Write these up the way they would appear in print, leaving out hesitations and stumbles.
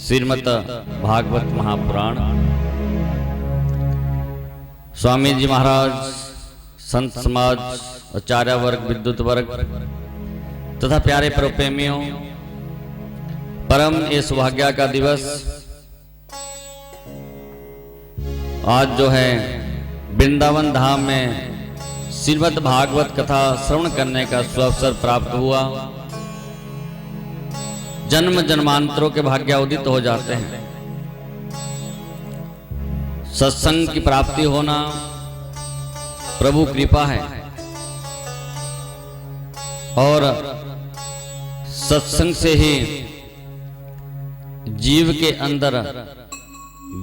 श्रीमद् भागवत महापुराण। स्वामी जी महाराज, संत समाज, आचार्य वर्ग, विद्युत वर्ग तथा प्यारे प्रेमियों, परम ये सौभाग्य का दिवस आज जो है वृंदावन धाम में श्रीमद् भागवत कथा श्रवण करने का सुअवसर प्राप्त हुआ। जन्म जन्मांतरों के भाग्य उदित हो जाते हैं। सत्संग की प्राप्ति होना प्रभु कृपा है और सत्संग से ही जीव के अंदर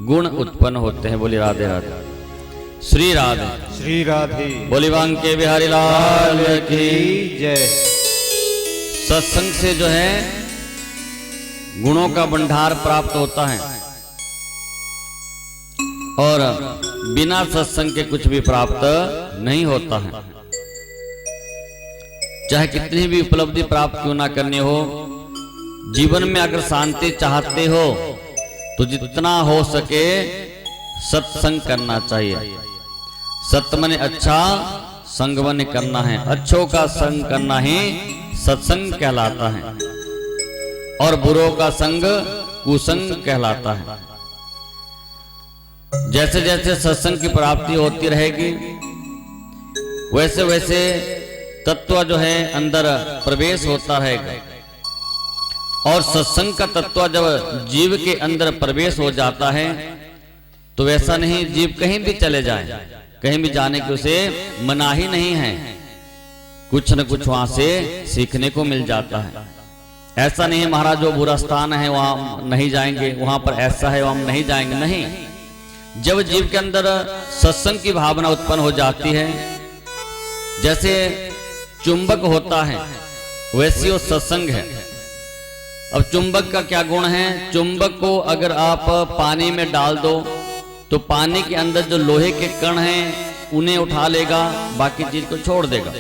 गुण उत्पन्न होते हैं। बोली राधे राधे, श्री राधे श्री राधे। बोली बांके बिहारी लाल की जय। सत्संग से जो है गुणों का भंडार प्राप्त होता है और बिना सत्संग के कुछ भी प्राप्त नहीं होता है। चाहे कितनी भी उपलब्धि प्राप्त क्यों ना करनी हो, जीवन में अगर शांति चाहते हो तो जितना हो सके सत्संग करना चाहिए। सत्य मने अच्छा, संग मने करना है। अच्छों का संग करना ही सत्संग कहलाता है और बुरों का संग कुसंग कहलाता है। जैसे जैसे सत्संग की प्राप्ति होती रहेगी वैसे वैसे तत्व जो है अंदर प्रवेश होता रहेगा और सत्संग का तत्व जब जीव के अंदर प्रवेश हो जाता है तो वैसा नहीं जीव कहीं भी चले जाए, कहीं भी जाने की उसे मनाही नहीं है। कुछ न कुछ वहां से सीखने को मिल जाता है। ऐसा नहीं है महाराज जो बुरा स्थान है वहां नहीं जाएंगे, वहां पर ऐसा है वहां नहीं जाएंगे, नहीं। जब जीव के अंदर सत्संग की भावना उत्पन्न हो जाती है, जैसे चुंबक होता है वैसी वो सत्संग है। अब चुंबक का क्या गुण है? चुंबक को अगर आप पानी में डाल दो तो पानी के अंदर जो लोहे के कण हैं उन्हें उठा लेगा, बाकी चीज को छोड़ देगा।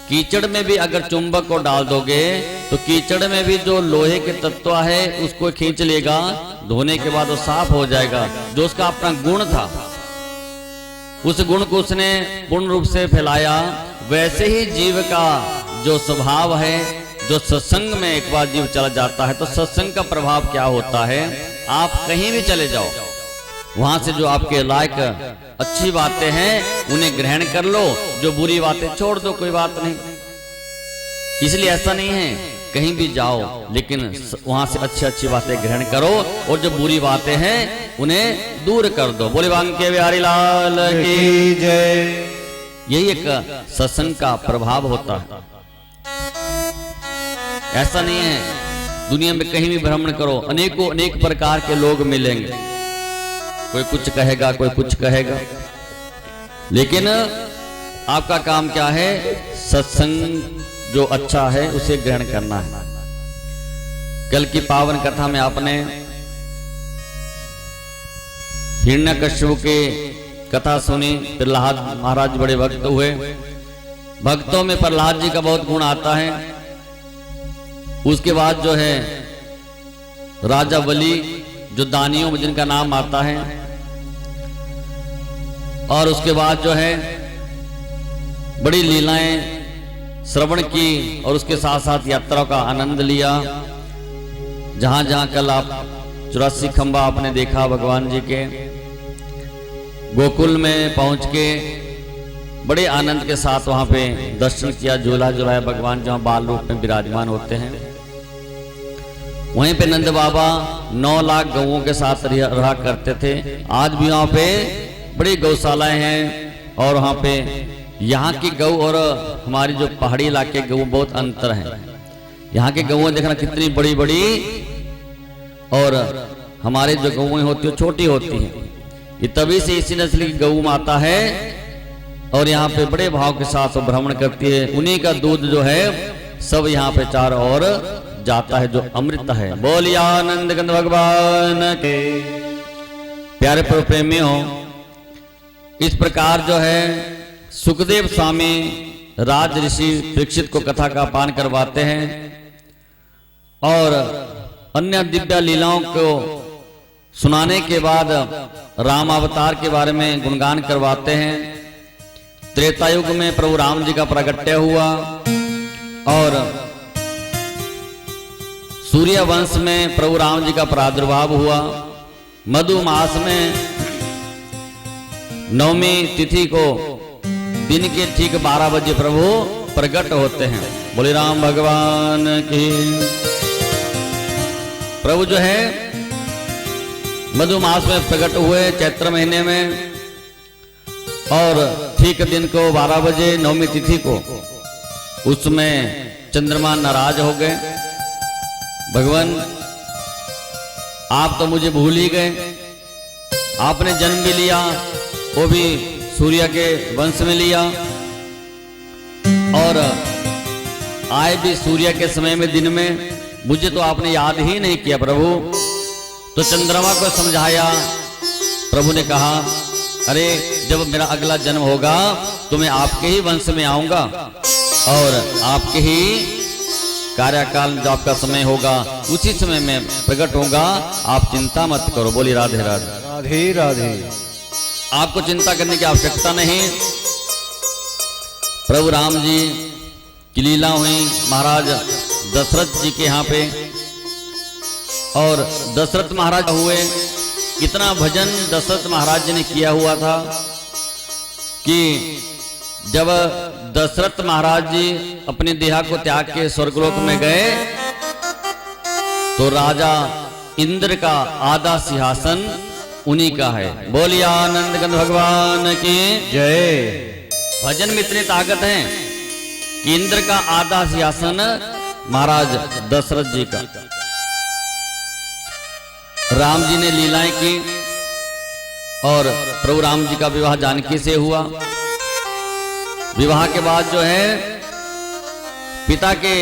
कीचड़ में भी अगर चुंबक को डाल दोगे तो कीचड़ में भी जो लोहे के तत्व है उसको खींच लेगा, धोने के बाद वो साफ हो जाएगा। जो उसका अपना गुण था उस गुण को उसने पूर्ण रूप से फैलाया। वैसे ही जीव का जो स्वभाव है, जो सत्संग में एक बार जीव चला जाता है तो सत्संग का प्रभाव क्या होता है, आप कहीं भी चले जाओ वहां से जो आपके लायक अच्छी बातें हैं उन्हें ग्रहण कर लो, जो बुरी बातें छोड़ दो, कोई बात नहीं। इसलिए ऐसा नहीं है कहीं भी जाओ लेकिन वहां से अच्छी अच्छी बातें ग्रहण करो और जो बुरी बातें हैं उन्हें दूर कर दो। बोले बांके बिहारी लाल की जय। यही एक सत्संग का प्रभाव होता है। ऐसा नहीं है दुनिया में कहीं भी भ्रमण करो, अनेकों अनेक प्रकार के लोग मिलेंगे, कोई कुछ कहेगा कोई कुछ कहेगा, लेकिन आपका काम क्या है? सत्संग जो अच्छा है उसे ग्रहण करना है। कल की पावन कथा में आपने हिरण्यकश्यप की कथा सुनी। प्रहलाद महाराज बड़े भक्त हुए। भक्तों में प्रहलाद जी का बहुत गुण आता है। उसके बाद जो है राजा बलि, जो दानियों में जिनका नाम आता है, और उसके बाद जो है बड़ी लीलाएं श्रवण की और उसके साथ साथ यात्रा का आनंद लिया। जहां जहां कल आप 84 खंबा आपने देखा भगवान जी के, गोकुल में पहुंच के बड़े आनंद के साथ वहां पे दर्शन किया, झूला झुलाया भगवान जहां बाल रूप में विराजमान होते हैं। वहीं पे नंद बाबा 9 लाख गौओं के साथ रहा करते थे। आज भी वहां पे बड़ी गौशालाएं हैं और वहां पे यहाँ की गौ और हमारी जो पहाड़ी इलाके गौ बहुत अंतर है। यहाँ के गौएं देखना कितनी बड़ी बड़ी और हमारे जो गौएं होती है छोटी होती हैं। ये तभी से इसी नस्ल की गौ माता है और यहाँ पे बड़े भाव के साथ भ्रमण करती है। उन्हीं का दूध जो है सब यहाँ पे चारों ओर जाता है, जो अमृत है। बोलिए आनंद कंद भगवान के। प्यारे प्रेमियों, इस प्रकार जो है सुखदेव स्वामी राज ऋषि परीक्षित को कथा का पान करवाते हैं और अन्य दिव्य लीलाओं को सुनाने के बाद राम अवतार के बारे में गुणगान करवाते हैं। त्रेता युग में प्रभु राम जी का प्रागट्य हुआ और सूर्य वंश में प्रभु राम जी का प्रादुर्भाव हुआ। मधु मास में नवमी तिथि को दिन के ठीक 12 बजे प्रभु प्रकट होते हैं। बोले राम भगवान की। प्रभु जो है मधु मास में प्रकट हुए चैत्र महीने में और ठीक दिन को 12 बजे नवमी तिथि को उसमें चंद्रमा नाराज हो गए। भगवान आप तो मुझे भूल ही गए, आपने जन्म भी लिया वो भी सूर्य के वंश में लिया और आए भी सूर्य के समय में दिन में, मुझे तो आपने याद ही नहीं किया प्रभु। तो चंद्रमा को समझाया। प्रभु ने कहा अरे जब मेरा अगला जन्म होगा तो मैं आपके ही वंश में आऊंगा और आपके ही कार्यकाल जो आपका समय होगा उसी समय में प्रकट होगा, आप चिंता मत करो। बोली राधे राधे। राधे राधे। आपको चिंता करने की आवश्यकता नहीं। प्रभु राम जी की लीला हुई महाराज दशरथ जी के यहाँ पे और दशरथ महाराज हुए। इतना भजन दशरथ महाराज जी ने किया हुआ था कि जब दशरथ महाराज जी अपने देहा को त्याग के स्वर्गलोक में गए तो राजा इंद्र का आधा सिंहासन उन्हीं का है। बोलिए आनंद गंध भगवान की जय। भजन में इतनी ताकत है कि इंद्र का आधा सिंहासन महाराज दशरथ जी का। राम जी ने लीलाएं की और प्रभु राम जी का विवाह जानकी से हुआ। विवाह के बाद जो है पिता के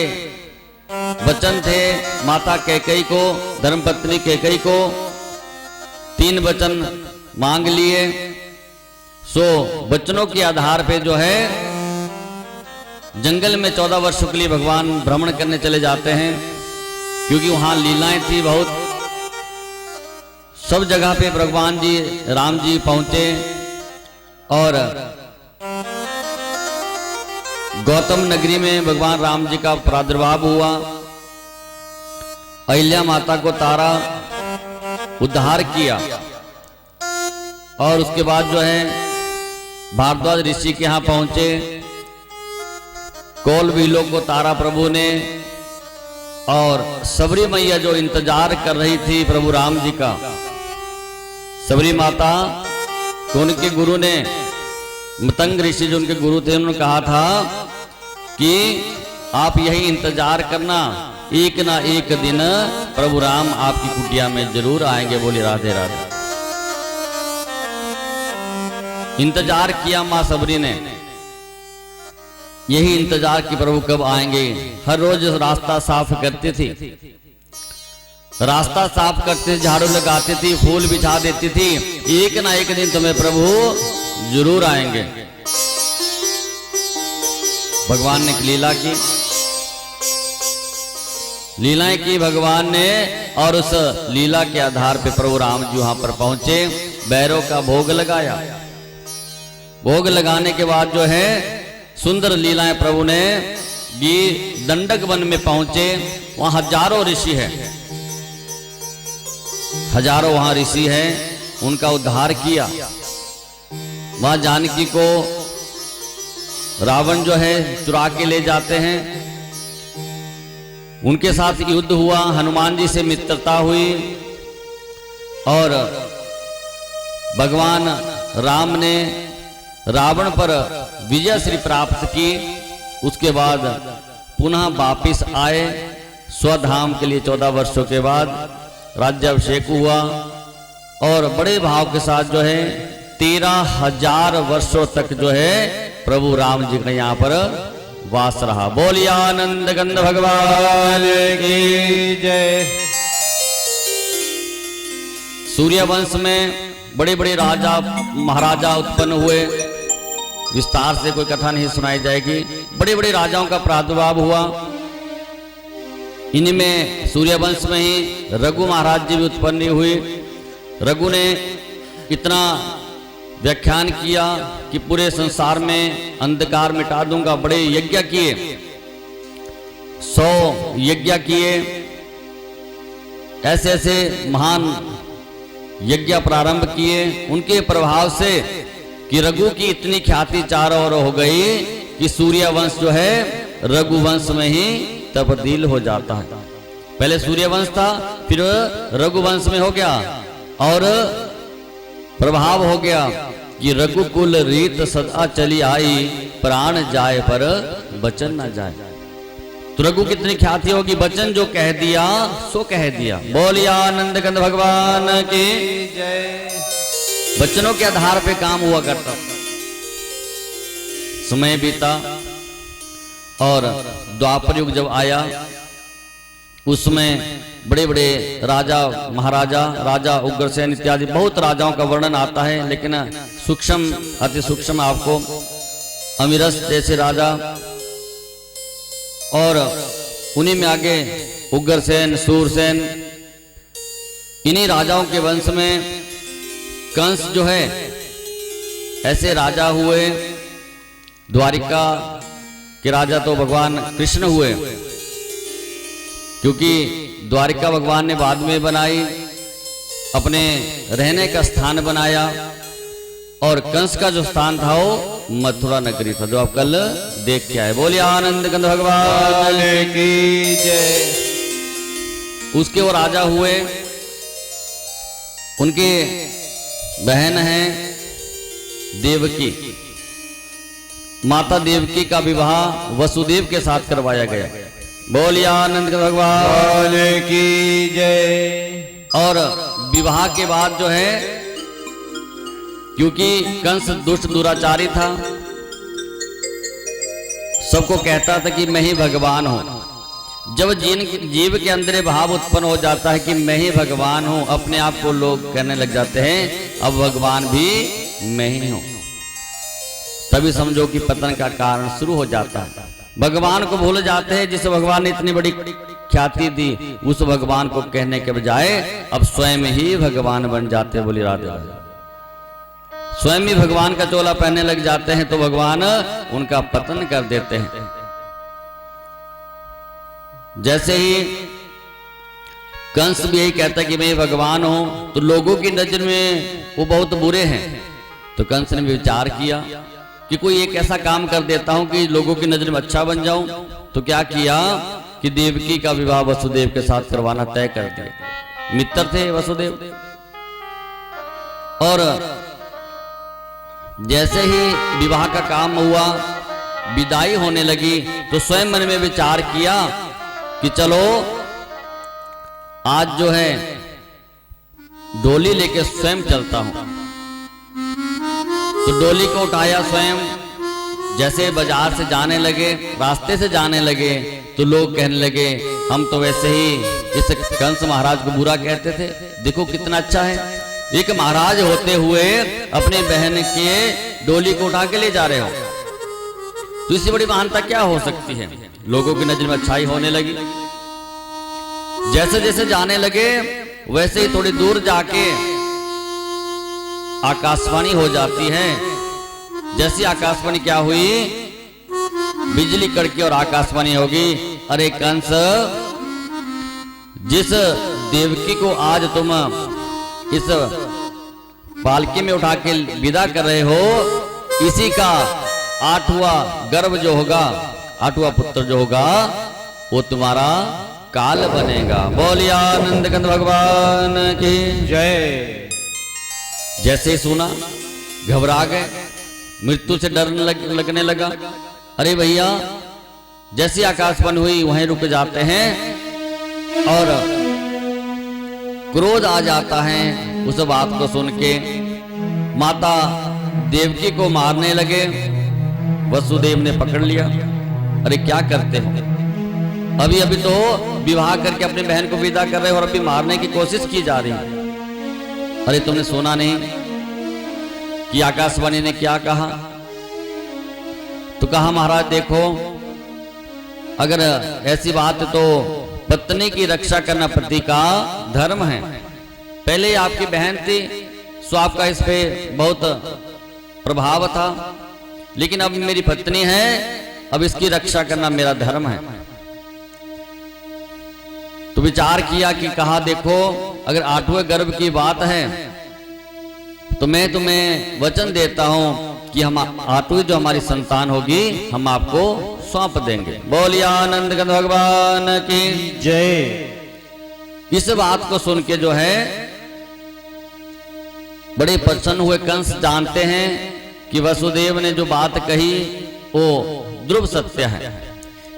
वचन थे माता कैकेयी को, धर्मपत्नी कैकेयी को 3 वचन मांग लिए। सो वचनों के आधार पे जो है जंगल में 14 वर्षों के लिए भगवान भ्रमण करने चले जाते हैं, क्योंकि वहां लीलाएं थी बहुत। सब जगह पे भगवान जी राम जी पहुंचे और गौतम नगरी में भगवान राम जी का प्रादुर्भाव हुआ। अहिल्या माता को तारा उद्धार किया और उसके बाद जो है भारद्वाज ऋषि के यहाँ पहुंचे। कोल विलो को तारा प्रभु ने और सबरी मैया जो इंतजार कर रही थी प्रभु राम जी का, सबरी माता तो उनके गुरु ने मतंग ऋषि जो उनके गुरु थे उन्होंने कहा था कि आप यही इंतजार करना, एक ना एक दिन प्रभु राम आपकी कुटिया में जरूर आएंगे। बोले राधे राधे। इंतजार किया मां सबरी ने, यही इंतजार कि प्रभु कब आएंगे। हर रोज रास्ता साफ करती थी, रास्ता साफ करते झाड़ू लगाती थी, फूल बिछा देती थी, एक ना एक दिन तुम्हें प्रभु जरूर आएंगे। भगवान ने लीला की, लीलाएं की भगवान ने और उस लीला के आधार पे प्रभु राम जी वहां पर पहुंचे। बैरों का भोग लगाया। भोग लगाने के बाद जो है सुंदर लीलाएं प्रभु ने दी। दंडक वन में पहुंचे, वहां हजारों ऋषि हैं, हजारों वहां ऋषि हैं, उनका उद्धार किया। वहां जानकी को रावण जो है चुरा के ले जाते हैं, उनके साथ युद्ध हुआ, हनुमान जी से मित्रता हुई और भगवान राम ने रावण पर विजय श्री प्राप्त की। उसके बाद पुनः वापिस आए स्वधाम के लिए। 14 वर्षों के बाद राज्याभिषेक हुआ और बड़े भाव के साथ जो है 13,000 वर्षों तक जो है प्रभु राम जी का यहाँ पर वास रहा। बोलिए आनंद गंध भगवान की जय। सूर्य वंश में बड़े बड़े राजा महाराजा उत्पन्न हुए। विस्तार से कोई कथा नहीं सुनाई जाएगी। बड़े बड़े राजाओं का प्रादुर्भाव हुआ। इन्हीं में सूर्यवंश में ही रघु महाराज जी भी उत्पन्न हुए। रघु ने इतना व्याख्यान किया कि पूरे संसार में अंधकार मिटा दूंगा। बड़े यज्ञ किए, 100 यज्ञ किए, ऐसे ऐसे महान यज्ञ प्रारंभ किए। उनके प्रभाव से कि रघु की इतनी ख्याति चारों ओर हो गई कि सूर्यवंश जो है रघुवंश में ही तब्दील हो जाता है। पहले सूर्यवंश था, फिर रघुवंश में हो गया, और प्रभाव हो गया कि रघुकुल रीत सदा चली आई, प्राण जाए पर वचन न जाए। तो रघु कितनी ख्याति होगी, वचन जो कह दिया सो कह दिया। बोलिया आनंद कंद भगवान की जय। वचनों के आधार पे काम हुआ करता। समय बीता और द्वापर युग जब आया, उसमें बड़े बड़े राजा महाराजा, राजा उग्रसेन इत्यादि बहुत राजाओं का वर्णन आता है, लेकिन सूक्ष्म अति सूक्ष्म आपको अमिरस जैसे राजा, और उन्हीं में आगे उग्रसेन, सूरसेन, इन्हीं राजाओं के वंश में कंस जो है ऐसे राजा हुए। द्वारिका के राजा तो भगवान कृष्ण हुए, क्योंकि द्वारिका भगवान ने बाद में बनाई, अपने रहने का स्थान बनाया, और कंस का जो स्थान था वो मथुरा नगरी था, जो आप कल देख के आए। बोलिए आनंद कंद भगवान की जय। उसके वो राजा हुए। उनके बहन है देवकी। माता देवकी का विवाह वसुदेव के साथ करवाया गया। बोलिए आनंद कंद भगवान की जय। और विवाह के बाद जो है, क्योंकि कंस दुष्ट दुराचारी था, सबको कहता था कि मैं ही भगवान हूं। जब जीव के अंदर भाव उत्पन्न हो जाता है कि मैं ही भगवान हूं, अपने आप को लोग कहने लग जाते हैं अब भगवान भी मैं ही हूं, तभी समझो कि पतन का कारण शुरू हो जाता है। भगवान को भूल जाते हैं, जिस भगवान ने इतनी बड़ी ख्याति दी, उस भगवान को कहने के बजाय अब स्वयं ही भगवान बन जाते हैं। बोली राधे राधे। स्वयं ही भगवान का चोला पहनने लग जाते हैं, तो भगवान उनका पतन कर देते हैं। जैसे ही कंस भी यही कहता है कि मैं भगवान हूं, तो लोगों की नजर में वो बहुत बुरे हैं। तो कंस ने विचार किया कि कोई एक ऐसा काम कर देता हूं कि लोगों की नजर में अच्छा बन जाऊं। तो क्या किया कि देवकी का विवाह वसुदेव के साथ करवाना तय कर दिया। मित्र थे वसुदेव। और जैसे ही विवाह का काम हुआ, विदाई होने लगी, तो स्वयं मन में विचार किया कि चलो आज जो है डोली लेके स्वयं चलता हूं। तो डोली को उठाया स्वयं। जैसे बाजार से जाने लगे, रास्ते से जाने लगे, तो लोग कहने लगे हम तो वैसे ही इस कंस महाराज को बुरा कहते थे, देखो कितना अच्छा है, एक महाराज होते हुए अपने बहन के डोली को उठा के ले जा रहे हो, तो इससे बड़ी महानता क्या हो सकती है। लोगों की नजर में अच्छाई होने लगी। जैसे जैसे जाने लगे, वैसे ही थोड़ी दूर जाके आकाशवाणी हो जाती है। जैसी आकाशवाणी क्या हुई, बिजली कड़की और आकाशवाणी होगी, अरे कंस, जिस देवकी को आज तुम इस पालकी में उठा के विदा कर रहे हो, इसी का 8वां गर्भ जो होगा, 8वां पुत्र जो होगा, वो तुम्हारा काल बनेगा। बोलिए आनंद कंद भगवान की जय। जैसे ही सुना, घबरा गए, मृत्यु से डरने लगने लगा। अरे भैया, जैसी आकाशवाणी हुई वहीं रुक जाते हैं, और क्रोध आ जाता है उस बात को सुन के। माता देवकी को मारने लगे। वसुदेव ने पकड़ लिया। अरे क्या करते हो, अभी अभी तो विवाह करके अपनी बहन को विदा कर रहे हो और अभी मारने की कोशिश की जा रही है। अरे तुमने सुना नहीं कि आकाशवाणी ने क्या कहा? तो कहा महाराज देखो, अगर ऐसी बात है तो पत्नी की रक्षा करना पति का धर्म है। पहले आपकी बहन थी सो आपका इस पे बहुत प्रभाव था, लेकिन अब मेरी पत्नी है, अब इसकी रक्षा करना मेरा धर्म है। तो विचार किया कि कहा देखो अगर 8वें गर्भ की बात है तो मैं तुम्हें वचन देता हूं कि हम 8वीं जो हमारी संतान होगी हम आपको सौंप देंगे। बोलिए आनंद कंद भगवान की जय। इस बात को सुन के जो है बड़े प्रसन्न हुए। कंस जानते हैं कि वसुदेव ने जो बात कही वो ध्रुव सत्य है,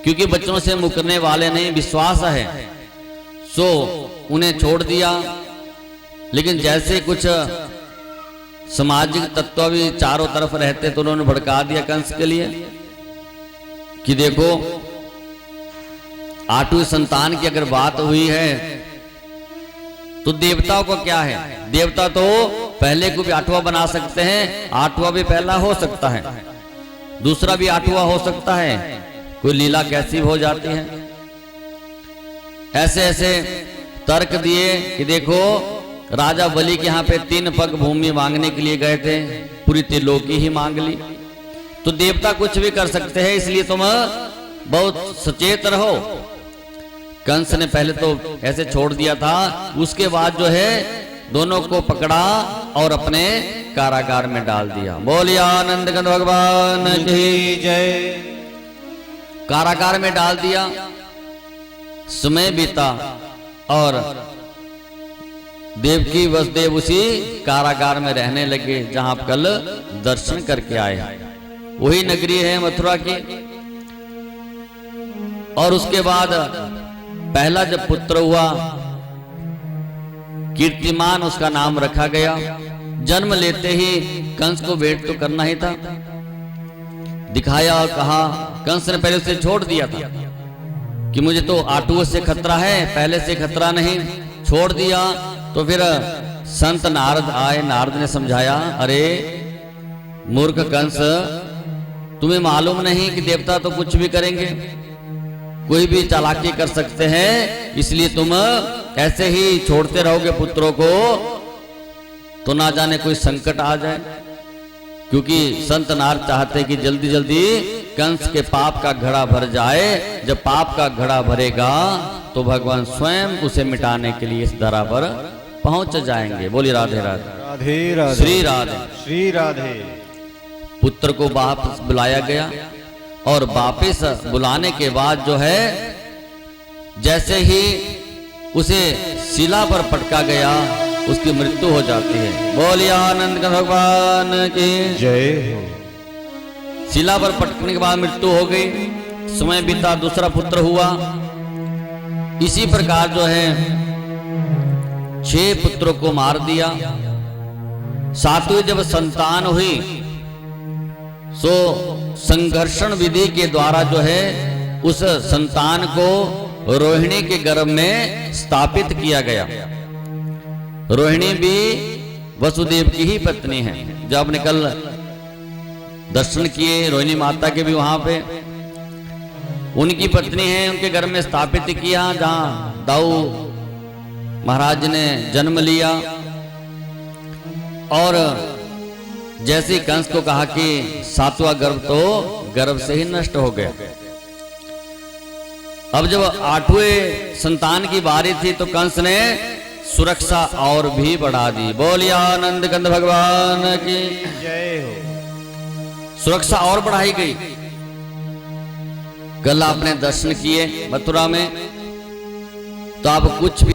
क्योंकि बच्चों से मुकरने वाले नहीं, विश्वास है। सो उन्हें छोड़ दिया। लेकिन जैसे कुछ सामाजिक तत्व भी चारों तरफ रहते तो उन्होंने भड़का दिया कंस के लिए कि देखो 8वीं संतान की अगर बात हुई है तो देवताओं को क्या है, देवता तो पहले को भी 8वां बना सकते हैं, 8वां भी पहला हो सकता है, दूसरा भी 8वां हो सकता है। कोई लीला कैसी हो जाती है। ऐसे ऐसे तर्क दिए कि देखो राजा बलि के यहाँ पे 3 पग भूमि मांगने के लिए गए थे, पूरी त्रिलोकी ही मांग ली। तो देवता कुछ भी कर सकते हैं, इसलिए तुम बहुत सचेत रहो। कंस ने पहले तो ऐसे छोड़ दिया था, उसके बाद जो है दोनों को पकड़ा और अपने कारागार में डाल दिया। बोलिए आनंद कंद भगवान की जय। कारागार में डाल दिया। समय बीता और देवकी वसुदेव उसी कारागार में रहने लगे जहां आप कल दर्शन करके आए। वही नगरी है मथुरा की। और उसके बाद पहला जब पुत्र हुआ कीर्तिमान उसका नाम रखा गया। जन्म लेते ही कंस को वेट तो करना ही था, दिखाया और कहा। कंस ने पहले उसे छोड़ दिया था कि मुझे तो 8वें से खतरा है, पहले से खतरा नहीं, छोड़ दिया। तो फिर संत नारद आए, नारद ने समझाया, अरे मूर्ख कंस, तुम्हें मालूम नहीं कि देवता तो कुछ भी करेंगे, कोई भी चालाकी कर सकते हैं, इसलिए तुम ऐसे ही छोड़ते रहोगे पुत्रों को तो ना जाने कोई संकट आ जाए। क्योंकि संत नारद चाहते कि जल्दी जल्दी कंस के पाप का घड़ा भर जाए। जब पाप का घड़ा भरेगा तो भगवान स्वयं उसे मिटाने के लिए इस धरा पर पहुंच जाएंगे। बोलिए राधे राधे। राधे राधे। श्री राधे। श्री राधे। पुत्र को वापस बुलाया गया और वापस बुलाने के बाद जो है जैसे ही उसे शिला पर पटका गया उसकी मृत्यु हो जाती है। बोलिए आनंद का भगवान की जय हो। शिला पर पटकने के बाद मृत्यु हो गई। समय बीता, दूसरा पुत्र हुआ। इसी प्रकार जो है 6 पुत्रों को मार दिया। 7वीं जब संतान हुई सो संघर्षण विधि के द्वारा जो है उस संतान को रोहिणी के गर्भ में स्थापित किया गया। रोहिणी भी वसुदेव की ही पत्नी है। जब आपने कल दर्शन किए रोहिणी माता के भी वहां पे उनकी पत्नी है, उनके घर में स्थापित किया जहां दाऊ महाराज ने जन्म लिया। और जैसे कंस को कहा कि 7वां गर्भ तो गर्भ से ही नष्ट हो गया। अब जब 8वें संतान की बारी थी तो कंस ने सुरक्षा और भी बढ़ा दी। बोलिए आनंद कंद भगवान की जय हो। सुरक्षा और बढ़ाई गई। कल आपने दर्शन किए मथुरा में तो आप कुछ भी